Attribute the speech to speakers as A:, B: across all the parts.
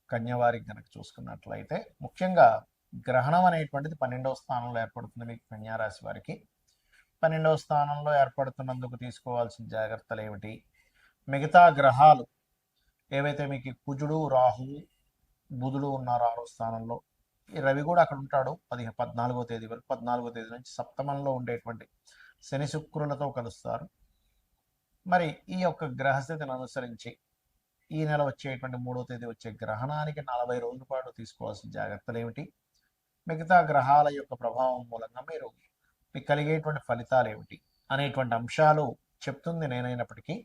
A: కన్యవారికి కనుక చూసుకున్నట్లయితే ముఖ్యంగా గ్రహణం అనేటువంటిది 12వ స్థానంలో ఏర్పడుతుంది మీకు కన్యారాశి వారికి. 12వ స్థానంలో ఏర్పడుతున్నందుకు తీసుకోవాల్సిన జాగ్రత్తలు ఏమిటి, మిగతా గ్రహాలు ఏవైతే మీకు కుజుడు, రాహువు, బుధుడు ఉన్నారు 6వ స్థానంలో, ఈ రవి కూడా అక్కడ ఉంటాడు 14వ తేదీ వరకు. 14వ తేదీ నుంచి సప్తమంలో ఉండేటువంటి శని శుక్రులతో కలుస్తారు. మరి ఈ యొక్క గ్రహస్థితిని అనుసరించి ఈ నెల వచ్చేటువంటి 3వ తేదీ వచ్చే గ్రహణానికి 40 రోజుల పాటు తీసుకోవాల్సిన జాగ్రత్తలు ఏమిటి, మిగతా గ్రహాల యొక్క ప్రభావం మూలంగా మీకు కలిగేటువంటి ఫలితాలు ఏమిటి అనేటువంటి అంశాలు చెప్తుంది నేనైనప్పటికీ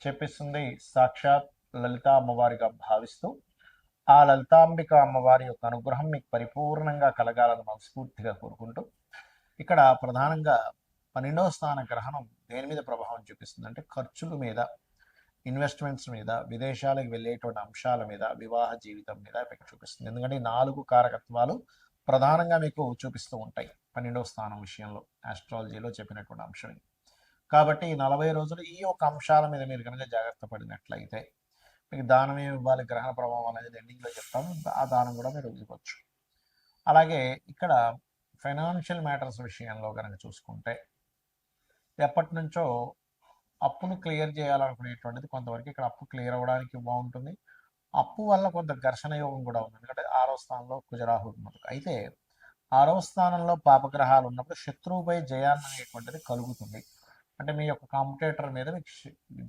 A: చెప్పిస్తుంది సాక్షాత్ లలితా అమ్మవారిగా భావిస్తూ, ఆ లలితాంబిక అమ్మవారి యొక్క అనుగ్రహం మీకు పరిపూర్ణంగా కలగాలని మనస్ఫూర్తిగా కోరుకుంటూ, ఇక్కడ ప్రధానంగా 12వ స్థాన గ్రహణం దేని మీద ప్రభావం చూపిస్తుంది అంటే ఖర్చుల మీద, ఇన్వెస్ట్మెంట్స్ మీద, విదేశాలకు వెళ్ళేటువంటి అంశాల మీద, వివాహ జీవితం మీద ఎఫెక్ట్ చూపిస్తుంది. ఎందుకంటే 4 కారకత్వాలు ప్రధానంగా మీకు చూపిస్తూ ఉంటాయి 12వ స్థానం విషయంలో, ఆస్ట్రాలజీలో చెప్పినటువంటి అంశం. కాబట్టి ఈ 40 రోజులు ఈ యొక్క అంశాల మీద మీరు కనుక జాగ్రత్త పడినట్లయితే మీకు దానం ఏమి ఇవ్వాలి, గ్రహణ ప్రభావం అనేది ఎండింగ్లో చెప్తాం, ఆ దానం కూడా మీరు ఇవ్వచ్చు. అలాగే ఇక్కడ ఫైనాన్షియల్ మ్యాటర్స్ విషయంలో కనుక చూసుకుంటే ఎప్పటి నుంచో అప్పును క్లియర్ చేయాలనుకునేటువంటిది కొంతవరకు ఇక్కడ అప్పు క్లియర్ అవ్వడానికి బాగుంటుంది. అప్పు వల్ల కొంత ఘర్షణ యోగం కూడా ఉంది, ఎందుకంటే 6వ స్థానంలో కుజరాహు ఉన్నది. అయితే 6వ స్థానంలో పాపగ్రహాలు ఉన్నప్పుడు శత్రువుపై జయాన్ని అనేటువంటిది కలుగుతుంది. అంటే మీ యొక్క కాంపిటేటర్ మీద మీకు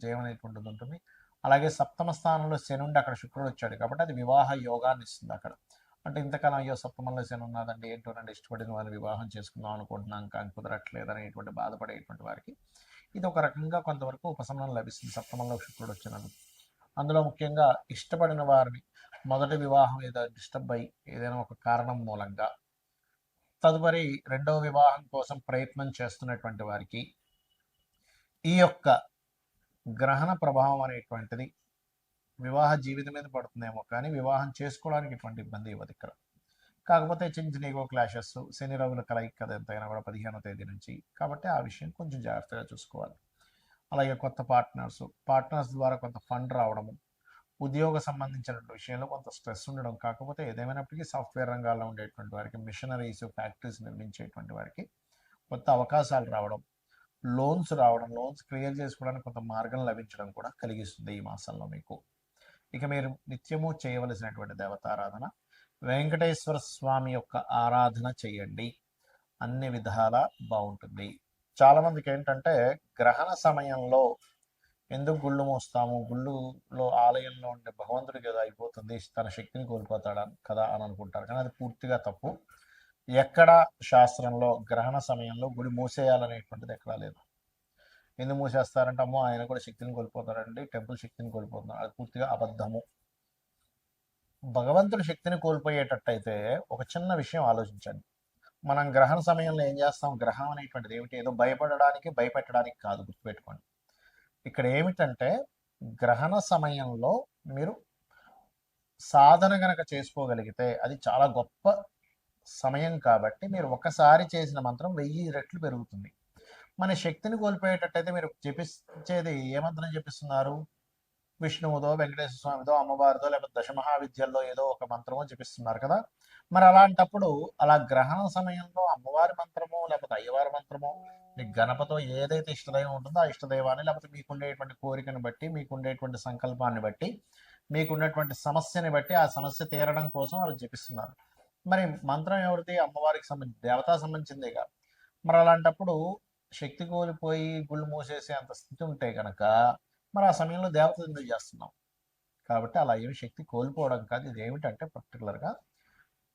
A: జయం అనేటువంటిది ఉంటుంది. అలాగే 7వ స్థానంలో శని ఉండి అక్కడ శుక్రుడు వచ్చాడు కాబట్టి అది వివాహ యోగాన్ని ఇస్తుంది అక్కడ. అంటే ఇంతకాలం అయ్యో 7మంలో శని ఉన్నదండి, ఏంటోనండి ఇష్టపడిన వారిని వివాహం చేసుకుందాం అనుకుంటున్నాం కానీ కుదరట్లేదు అనేటువంటి బాధపడేటువంటి వారికి ఇది ఒక రకంగా కొంతవరకు ఉపశమనం లభిస్తుంది 7మంలో శుక్రుడు వచ్చినందుకు. అందులో ముఖ్యంగా ఇష్టపడిన వారిని మొదటి వివాహం ఏదో డిస్టర్బ్ అయ్యి ఏదైనా ఒక కారణం మూలంగా తదుపరి 2వ వివాహం కోసం ప్రయత్నం చేస్తున్నటువంటి వారికి ఈ యొక్క గ్రహణ ప్రభావం అనేటువంటిది వివాహ జీవితం మీద పడుతుందేమో కానీ వివాహం చేసుకోవడానికి ఎటువంటి ఇబ్బంది ఇవ్వదు ఇక్కడ. కాకపోతే చిన్న చిన్న ఈగో క్లాషెస్, శని రవుల కలయిక కదా ఎంతైనా కూడా 15వ తేదీ నుంచి, కాబట్టి ఆ విషయం కొంచెం జాగ్రత్తగా చూసుకోవాలి. అలాగే కొత్త పార్ట్నర్స్ ద్వారా కొంత ఫండ్ రావడము, ఉద్యోగ సంబంధించిన విషయంలో కొంత స్ట్రెస్ ఉండడం. కాకపోతే ఏదేమైనప్పటికీ సాఫ్ట్వేర్ రంగాల్లో ఉండేటువంటి వారికి, మిషనరీస్, ఫ్యాక్టరీస్ నిర్మించేటువంటి వారికి కొత్త అవకాశాలు రావడం, లోన్స్ క్లియర్ చేసుకోవడానికి కొంత మార్గం లభించడం కూడా కలిగిస్తుంది ఈ మాసంలో మీకు. ఇక మీరు నిత్యము చేయవలసినటువంటి దేవతారాధన వెంకటేశ్వర స్వామి యొక్క ఆరాధన చేయండి, అన్ని విధాలా బాగుంటుంది. చాలా మందికి ఏంటంటే గ్రహణ సమయంలో ఎందుకు గుళ్ళు మోస్తాము, గుళ్ళులో ఆలయంలో ఉండే భగవంతుడికి ఏదో అయిపోతుంది, తన శక్తిని కోల్పోతాడా కదా అని అనుకుంటారు, కానీ అది పూర్తిగా తప్పు. ఎక్కడ శాస్త్రంలో గ్రహణ సమయంలో గుడి మూసేయాలనేటువంటిది ఎక్కడా లేదు. ఎందుకు మూసేస్తారంటే అమ్మో ఆయన కూడా శక్తిని కోల్పోతారండి, టెంపుల్ శక్తిని కోల్పోతున్నారు, అది పూర్తిగా అబద్ధము. భగవంతుడి శక్తిని కోల్పోయేటట్టయితే ఒక చిన్న విషయం ఆలోచించండి. మనం గ్రహణ సమయంలో ఏం చేస్తాం, గ్రహం అనేటువంటిది ఏమిటి, ఏదో భయపడడానికి భయపెట్టడానికి కాదు, గుర్తుపెట్టుకోండి. ఇక్కడ ఏమిటంటే గ్రహణ సమయంలో మీరు సాధన గనక చేసుకోగలిగితే అది చాలా గొప్ప సమయం కాబట్టి మీరు ఒకసారి చేసిన మంత్రం 1000 రెట్లు పెరుగుతుంది. మన శక్తిని కోల్పోయేటట్టయితే మీరు జపించేది ఏ మంత్రం జపిస్తున్నారు, విష్ణువుదో, వెంకటేశ్వర స్వామిదో, అమ్మవారిదో, లేకపోతే దశమహావిద్యల్లో ఏదో ఒక మంత్రమో జపిస్తున్నారు కదా. మరి అలాంటప్పుడు అలా గ్రహణ సమయంలో అమ్మవారి మంత్రమో లేకపోతే అయ్యవారి మంత్రమో, మీకు గణపతో ఏదైతే ఇష్టదైవం ఉంటుందో ఆ ఇష్టదైవాన్ని, లేకపోతే మీకుండేటువంటి కోరికను బట్టి, మీకుండేటువంటి సంకల్పాన్ని బట్టి, మీకున్నటువంటి సమస్యని బట్టి ఆ సమస్య తీరడం కోసం వాళ్ళు జపిస్తున్నారు. మరి మంత్రం ఎవరిది, అమ్మవారికి సంబంధించి దేవతా సంబంధించిందేగా. మరి అలాంటప్పుడు శక్తి కోల్పోయి గుళ్ళు మూసేసే అంత స్థితి ఉంటే కనుక మరి ఆ సమయంలో దేవత ఎందుకు చేస్తున్నాం. కాబట్టి అలా ఏమి శక్తి కోల్పోవడం కాదు. ఇది ఏమిటంటే పర్టికులర్గా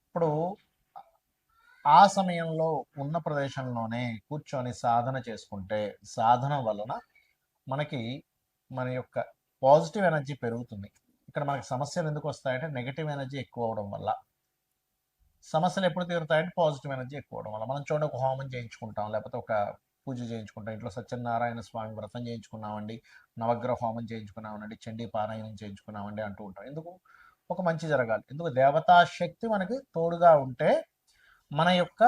A: ఇప్పుడు ఆ సమయంలో ఉన్న ప్రదేశంలోనే కూర్చొని సాధన చేసుకుంటే సాధన వలన మనకి మన యొక్క పాజిటివ్ ఎనర్జీ పెరుగుతుంది. ఇక్కడ మనకి సమస్యలు ఎందుకు వస్తాయంటే నెగిటివ్ ఎనర్జీ ఎక్కువ అవడం వల్ల. సమస్యలు ఎప్పుడు తీరుతాయంటే పాజిటివ్ ఎనర్జీ ఎక్కువ అవడం వల్ల. మనం చూడండి, ఒక హోమం చేయించుకుంటాం, లేకపోతే ఒక పూజ చేయించుకుంటాం, ఇంట్లో సత్యనారాయణ స్వామి వ్రతం చేయించుకున్నామండి, నవగ్రహ హోమం చేయించుకున్నామండి, చండీ పారాయణం చేయించుకున్నామండి అంటూ ఉంటాం. ఎందుకు, ఒక మంచి జరగాలి. ఎందుకు, దేవతా శక్తి మనకి తోడుగా ఉంటే మన యొక్క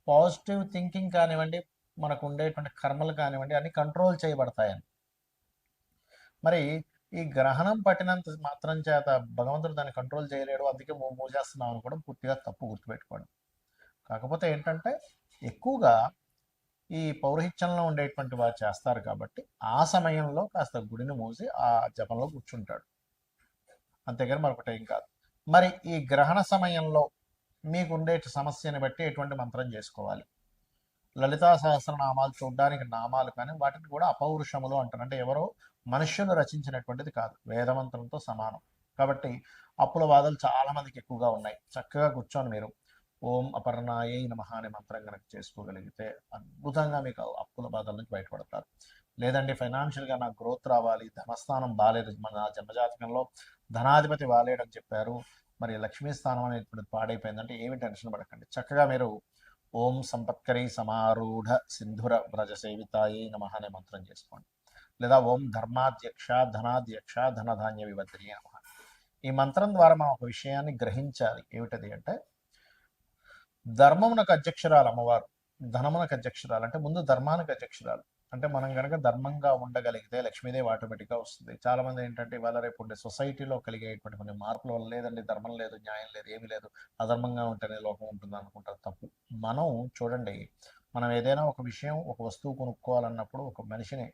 A: పాజిటివ్ థింకింగ్ కానివ్వండి, మనకు ఉండేటువంటి కర్మలు కానివ్వండి అన్ని కంట్రోల్ చేయబడతాయని. మరి ఈ గ్రహణం పట్టినంత మాత్రం చేత భగవంతుడు దాన్ని కంట్రోల్ చేయలేడు, అందుకే మూసేస్తున్నాం అనుకోవడం పూర్తిగా తప్పు, గుర్తుపెట్టుకోండి. కాకపోతే ఏంటంటే ఎక్కువగా ఈ పౌరహిత్యంలో ఉండేటువంటి వారు చేస్తారు కాబట్టి ఆ సమయంలో కాస్త గుడిని మూసి ఆ జపంలో కూర్చుంటాడు, అంతేగాని మరొకటి ఏం కాదు. మరి ఈ గ్రహణ సమయంలో మీకు ఉండే సమస్యని బట్టి ఎటువంటి మంత్రం చేసుకోవాలి? లలితా సహస్రనామాలు చూడడానికి నామాలు, కానీ వాటిని కూడా అపౌరుషములు అంటారు. అంటే ఎవరో మనుష్యులు రచించినటువంటిది కాదు, వేదమంత్రంతో సమానం. కాబట్టి అప్పుల బాధలు చాలా మందికి ఎక్కువగా ఉన్నాయి. చక్కగా కూర్చొని మీరు ఓం అపర్ణాయై నమః అనే మంత్రం కనుక చేసుకోగలిగితే అద్భుతంగా మీకు అప్పుల బాధల నుంచి బయటపడతారు. లేదంటే ఫైనాన్షియల్గా నాకు గ్రోత్ రావాలి, ధనస్థానం బాగాలేదు, మన జన్మజాతకంలో ధనాధిపతి బాగాలేడని చెప్పారు, మరి లక్ష్మీ స్థానం అనేటువంటిది పాడైపోయిందంటే ఏమి టెన్షన్ పడకండి. చక్కగా మీరు ఓం సంపత్కరీ సమారూఢ సింధుర వ్రజ సేవితాయై నమః అనే మంత్రం చేసుకోండి. లేదా ఓం ధర్మాధ్యక్ష ధనాధ్యక్ష ధనధాన్య వివర్ధిని నమః. ఈ మంత్రం ద్వారా మనం ఒక విషయాన్ని గ్రహించాలి. ఏమిటది అంటే, ధర్మమునకు అధ్యక్షురాలు అమ్మవారు, ధనమునకు అధ్యక్షురాలు. అంటే ముందు ధర్మానికి అధ్యక్షురాలు. అంటే మనం కనుక ధర్మంగా ఉండగలిగితే లక్ష్మీదేవి ఆటోమేటిక్గా వస్తుంది. చాలా మంది ఏంటంటే ఇవాళ రేపు ఉండే సొసైటీలో కలిగేటువంటి కొన్ని మార్పుల వల్ల లేదండి ధర్మం లేదు, న్యాయం లేదు, ఏమీ లేదు, అధర్మంగా ఉంటేనే లోకం ఉంటుంది అనుకుంటారు. తప్పు. మనం చూడండి, మనం ఏదైనా ఒక విషయం, ఒక వస్తువు కొనుక్కోవాలన్నప్పుడు, ఒక మనిషిని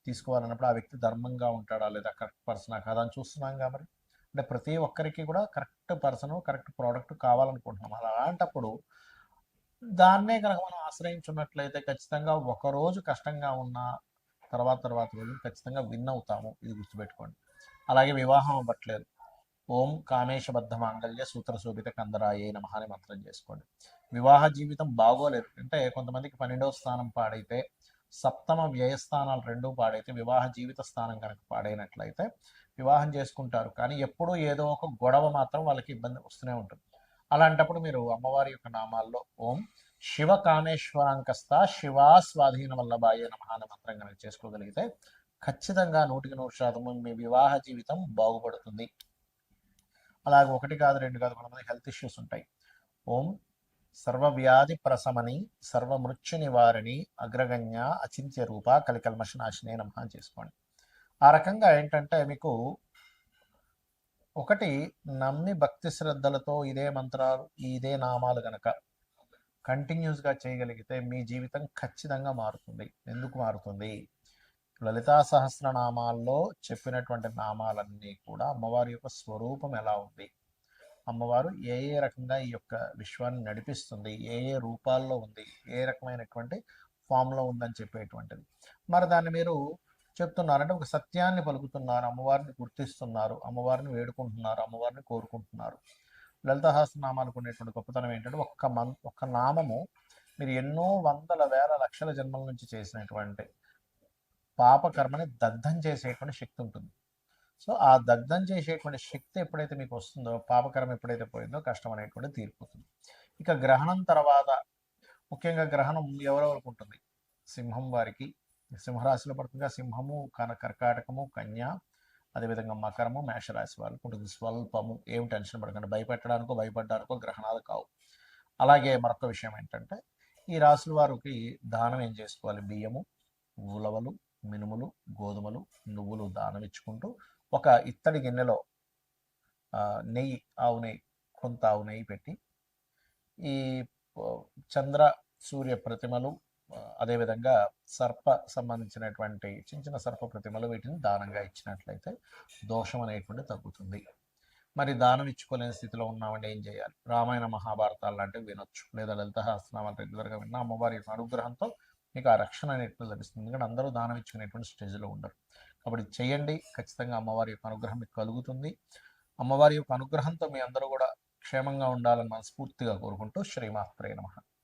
A: తీసుకోవాలన్నప్పుడు ఆ వ్యక్తి ధర్మంగా ఉంటాడా లేదా, కరెక్ట్ పర్సనా కాదా అని చూస్తున్నాం కాబట్టి. అంటే ప్రతి ఒక్కరికి కూడా కరెక్ట్ పర్సన్, కరెక్ట్ ప్రోడక్ట్ కావాలనుకుంటున్నాం. అలాంటప్పుడు దాన్నే కనుక మనం ఆశ్రయించున్నట్లయితే ఖచ్చితంగా ఒకరోజు కష్టంగా ఉన్న తర్వాత రోజు ఖచ్చితంగా విన్ అవుతాము, ఇది గుర్తుపెట్టుకోండి. అలాగే వివాహం అవ్వట్లేదు, ఓం కామేశబద్ధ మాంగళ్య సూత్ర శోభిత కందరాయే నమః అని మంత్రం చేసుకోండి. వివాహ జీవితం బాగోలేదు అంటే కొంతమందికి 12వ స్థానం పాడైతే, సప్తమ వ్యయస్థానాలు రెండూ పాడైతే, వివాహ జీవిత స్థానం కనుక పాడైనట్లయితే వివాహం చేసుకుంటారు, కానీ ఎప్పుడూ ఏదో ఒక గొడవ మాత్రం వాళ్ళకి ఇబ్బంది వస్తూనే ఉంటుంది. అలాంటప్పుడు మీరు అమ్మవారి యొక్క నామాల్లో ఓం శివ కామేశ్వరాంకస్త శివా స్వాధీన వల్లభాయే నమః అనే మంత్రం కనుక చేసుకోగలిగితే ఖచ్చితంగా 100% మీ వివాహ జీవితం బాగుపడుతుంది. అలాగే ఒకటి కాదు, రెండు కాదు, కొంతమంది హెల్త్ ఇష్యూస్ ఉంటాయి. ఓం సర్వవ్యాధి ప్రశమని సర్వమృత్యు నివారిణి అగ్రగణ్య అచింత్య రూప కలికల్మష నాశినే నమః అని చేసుకోండి. ఆ రకంగా ఏంటంటే మీకు ఒకటి నమ్మి భక్తి శ్రద్ధలతో ఇదే మంత్రాలు, ఇదే నామాలు గనక కంటిన్యూస్గా చేయగలిగితే మీ జీవితం ఖచ్చితంగా మారుతుంది. ఎందుకు మారుతుంది? లలితా సహస్రనామాల్లో చెప్పినటువంటి నామాలన్నీ కూడా అమ్మవారి యొక్క స్వరూపం ఎలా ఉంది, అమ్మవారు ఏ ఏ రకంగా ఈ యొక్క విశ్వాన్ని నడిపిస్తుంది, ఏ ఏ రూపాల్లో ఉంది, ఏ రకమైనటువంటి ఫామ్లో ఉందని చెప్పేటువంటిది. మరి దాన్ని మీరు చెప్తున్నారంటే ఒక సత్యాన్ని పలుకుతున్నారు, అమ్మవారిని గుర్తిస్తున్నారు, అమ్మవారిని వేడుకుంటున్నారు, అమ్మవారిని కోరుకుంటున్నారు. లలిత సహస్రనామాలకు ఉండేటువంటి గొప్పతనం ఏంటంటే ఒక్క నామము మీరు ఎన్నో వందల వేల లక్షల జన్మల నుంచి చేసినటువంటి పాపకర్మని దగ్ధం చేసేటువంటి శక్తి ఉంటుంది. సో ఆ దగ్ధం చేసేటువంటి శక్తి ఎప్పుడైతే మీకు వస్తుందో, పాపకర్మ ఎప్పుడైతే పోయిందో కష్టం అనేటువంటి తీరిపోతుంది. ఇక గ్రహణం తర్వాత ముఖ్యంగా గ్రహణం ఎవరెవరికి ఉంటుంది? సింహం వారికి, సింహరాశిలో పడుతుంది. సింహము, కర్కాటకము, కన్య, అదేవిధంగా మకరము, మేషరాశి వాళ్ళకు ఉంటుంది. స్వల్పము, ఏం టెన్షన్ పడకండి, భయపెట్టడానికో భయపడడానికో గ్రహణాలు కావు. అలాగే మరొక విషయం ఏంటంటే ఈ రాశుల వారికి దానం ఏం చేసుకోవాలి? బియ్యము, ఉలవలు, మినుములు, గోధుమలు, నువ్వులు దానం ఇచ్చుకుంటూ ఒక ఇత్తడి గిన్నెలో నెయ్యి, ఆవు నెయ్యి, కొంత ఆవు నెయ్యి పెట్టి ఈ చంద్ర సూర్య ప్రతిమలు, అదేవిధంగా సర్ప సంబంధించినటువంటి చిన్న చిన్న సర్ప ప్రతిమలు, వీటిని దానంగా ఇచ్చినట్లయితే దోషం అనేటువంటి తగ్గుతుంది. మరి దానం ఇచ్చుకోలేని స్థితిలో ఉన్నామంటే ఏం చేయాలి? రామాయణ మహాభారతాలు లాంటివి వినొచ్చు, లేదా లలిత సహస్రనామాలు రెగ్యులర్గా విన్న అమ్మవారి యొక్క అనుగ్రహంతో మీకు ఆ రక్షణ అనేటువంటి లభిస్తుంది. ఎందుకంటే అందరూ దానం ఇచ్చుకునేటువంటి స్టేజ్లో ఉండరు. కాబట్టి చేయండి, ఖచ్చితంగా అమ్మవారి యొక్క అనుగ్రహం మీకు కలుగుతుంది. అమ్మవారి యొక్క అనుగ్రహంతో మీ అందరూ కూడా క్షేమంగా ఉండాలని మనస్ఫూర్తిగా కోరుకుంటూ శ్రీమాత్రే నమః.